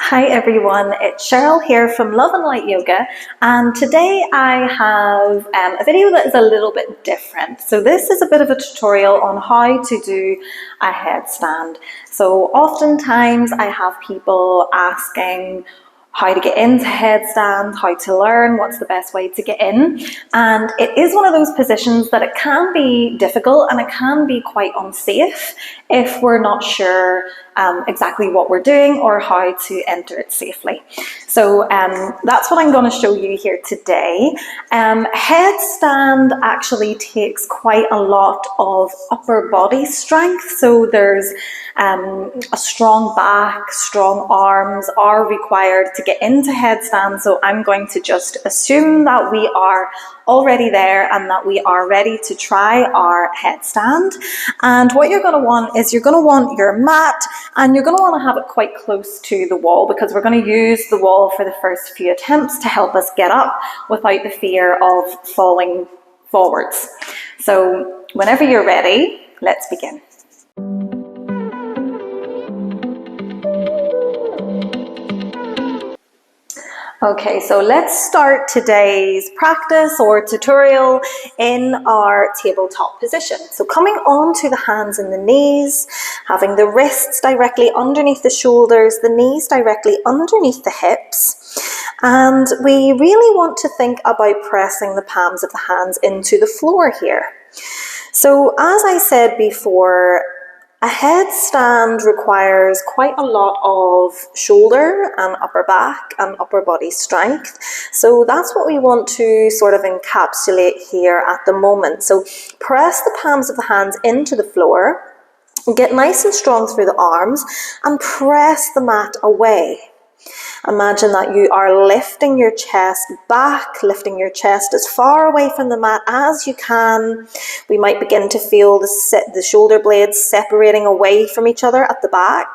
Hi everyone, it's Cheryl here from Love and Light Yoga, and today I have a video that is a little bit different. So this is a bit of a tutorial on how to do a headstand. So oftentimes I have people asking how to get into headstand, how to learn, what's the best way to get in. And it is one of those positions that it can be difficult and it can be quite unsafe if we're not sure exactly what we're doing or how to enter it safely. So that's what I'm going to show you here today. Headstand actually takes quite a lot of upper body strength. So there's a strong back, strong arms are required to get into headstand. So I'm going to just assume that we are already there and that we are ready to try our headstand. And what you're going to want is you're going to want your mat, and you're going to want to have it quite close to the wall because we're going to use the wall for the first few attempts to help us get up without the fear of falling forwards. So whenever you're ready, let's begin. Okay, so let's start today's practice or tutorial in our tabletop position. So coming onto the hands and the knees, having the wrists directly underneath the shoulders, the knees directly underneath the hips. And we really want to think about pressing the palms of the hands into the floor here. So as I said before, a headstand requires quite a lot of shoulder and upper back and upper body strength. So that's what we want to sort of encapsulate here at the moment. So press the palms of the hands into the floor, get nice and strong through the arms, and press the mat away. Imagine that you are lifting your chest back, lifting your chest as far away from the mat as you can. We might begin to feel the shoulder blades separating away from each other at the back.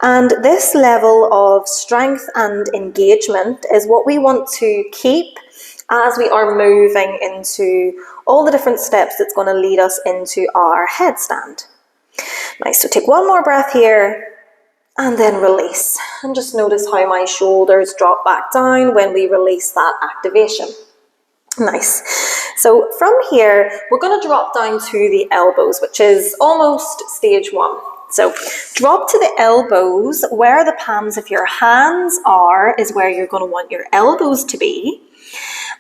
And this level of strength and engagement is what we want to keep as we are moving into all the different steps that's going to lead us into our headstand. Nice, so take one more breath here. And then release. And just notice how my shoulders drop back down when we release that activation. Nice. So from here, we're going to drop down to the elbows, which is almost stage one. So drop to the elbows. Where the palms of your hands are is where you're going to want your elbows to be.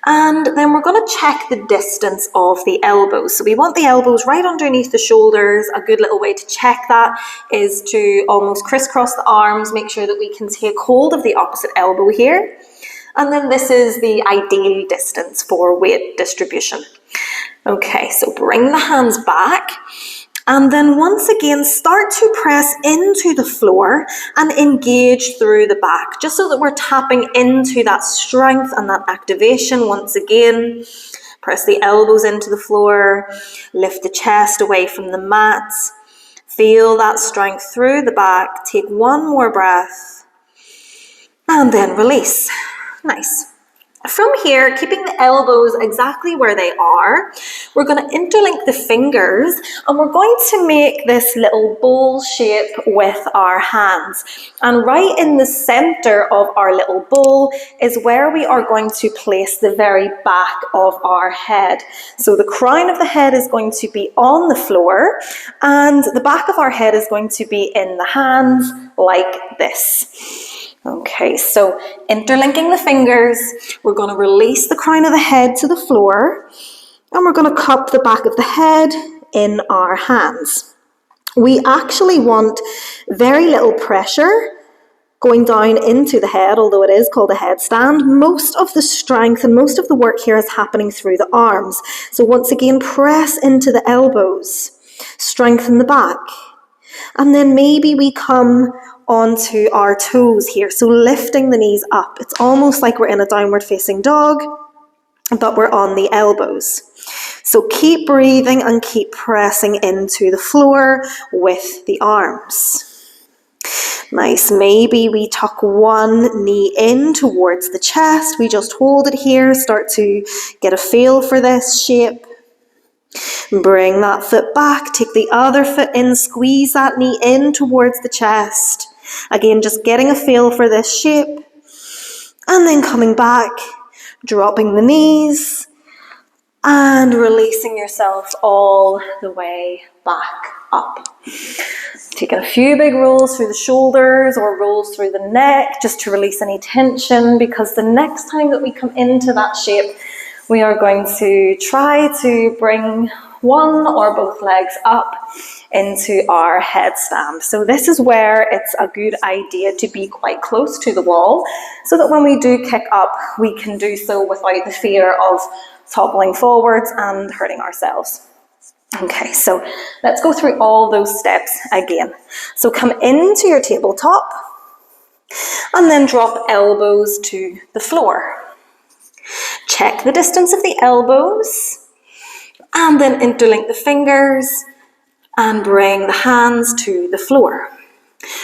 And then we're going to check the distance of the elbows. So we want the elbows right underneath the shoulders. A good little way to check that is to almost crisscross the arms, make sure that we can take hold of the opposite elbow here. And then this is the ideal distance for weight distribution. Okay, so bring the hands back. And then once again, start to press into the floor and engage through the back, just so that we're tapping into that strength and that activation. Once again, press the elbows into the floor, lift the chest away from the mat, feel that strength through the back. Take one more breath and then release. Nice. From here, keeping the elbows exactly where they are, we're going to interlink the fingers and we're going to make this little bowl shape with our hands. And right in the center of our little bowl is where we are going to place the very back of our head. So the crown of the head is going to be on the floor and the back of our head is going to be in the hands like this. Okay, so interlinking the fingers, we're going to release the crown of the head to the floor and we're going to cup the back of the head in our hands. We actually want very little pressure going down into the head, although it is called a headstand. Most of the strength and most of the work here is happening through the arms. So once again, press into the elbows, strengthen the back. And then maybe we come onto our toes here. So lifting the knees up. It's almost like we're in a downward facing dog, but we're on the elbows. So keep breathing and keep pressing into the floor with the arms. Nice. Maybe we tuck one knee in towards the chest. We just hold it here. Start to get a feel for this shape. Bring that foot back, take the other foot in, squeeze that knee in towards the chest. Again, just getting a feel for this shape. And then coming back, dropping the knees, and releasing yourself all the way back up. Taking a few big rolls through the shoulders or rolls through the neck just to release any tension, because the next time that we come into that shape, we are going to try to bring one or both legs up into our headstand. So this is where it's a good idea to be quite close to the wall, so that when we do kick up, we can do so without the fear of toppling forwards and hurting ourselves. Okay, so let's go through all those steps again. So come into your tabletop and then drop elbows to the floor. Check the distance of the elbows and then interlink the fingers and bring the hands to the floor.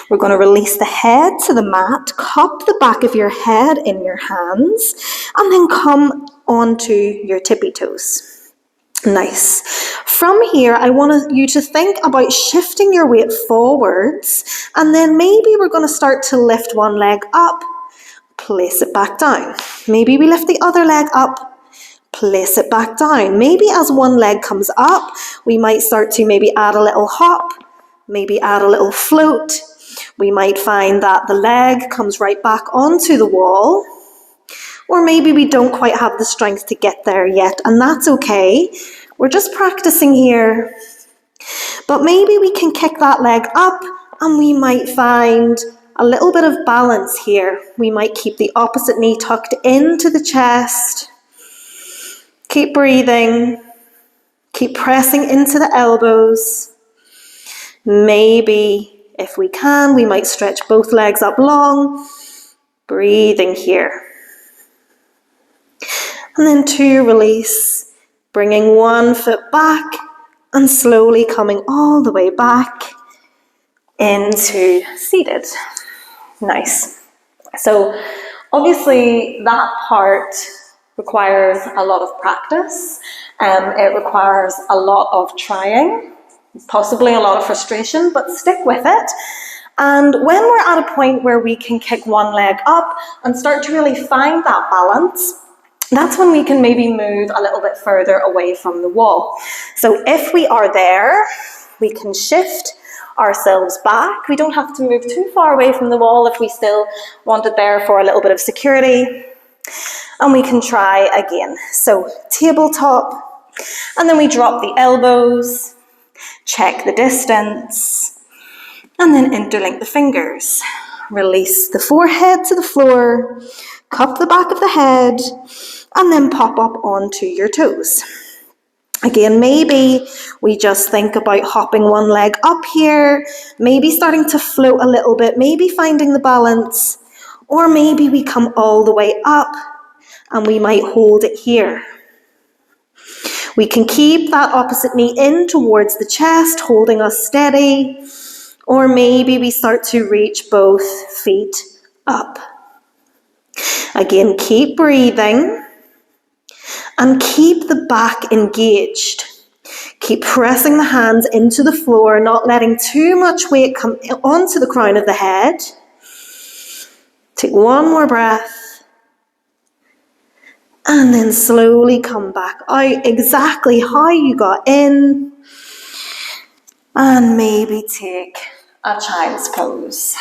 We're going to release the head to the mat, cup the back of your head in your hands, and then come onto your tippy toes. Nice. From here, I want you to think about shifting your weight forwards, and then maybe we're going to start to lift one leg up, place it back down. Maybe we lift the other leg up, place it back down. Maybe as one leg comes up, we might start to maybe add a little hop, maybe add a little float. We might find that the leg comes right back onto the wall, or maybe we don't quite have the strength to get there yet, and that's okay. We're just practicing here. But maybe we can kick that leg up and we might find a little bit of balance here. We might keep the opposite knee tucked into the chest. Keep breathing. Keep pressing into the elbows. Maybe, if we can, we might stretch both legs up long. Breathing here. And then 2, release. Bringing one foot back and slowly coming all the way back into seated. Nice. So obviously that part requires a lot of practice. It requires a lot of trying, possibly a lot of frustration, but stick with it. And when we're at a point where we can kick one leg up and start to really find that balance, that's when we can maybe move a little bit further away from the wall. So if we are there, we can shift ourselves back. We don't have to move too far away from the wall if we still want it there for a little bit of security. And we can try again. So tabletop, and then we drop the elbows, check the distance, and then interlink the fingers. Release the forehead to the floor, cup the back of the head, and then pop up onto your toes. Again, maybe we just think about hopping one leg up here, maybe starting to float a little bit, maybe finding the balance, or maybe we come all the way up and we might hold it here. We can keep that opposite knee in towards the chest, holding us steady, or maybe we start to reach both feet up. Again, keep breathing and keep the back engaged. Keep pressing the hands into the floor, not letting too much weight come onto the crown of the head. Take one more breath and then slowly come back out exactly how you got in, and maybe take a child's pose.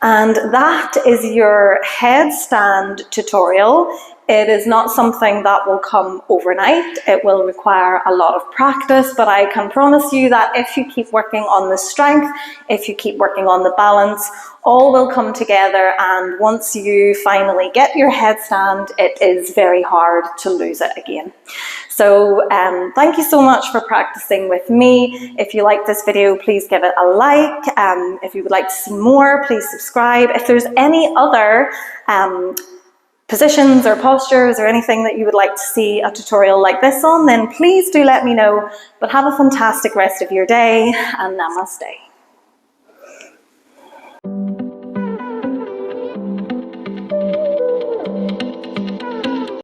And that is your headstand tutorial. It is not something that will come overnight. It will require a lot of practice, but I can promise you that if you keep working on the strength, if you keep working on the balance, all will come together, and once you finally get your headstand, it is very hard to lose it again. So thank you so much for practicing with me. If you like this video, please give it a like. If you would like to see more, please subscribe. If there's any other positions or postures or anything that you would like to see a tutorial like this on, then please do let me know. But have a fantastic rest of your day, and namaste.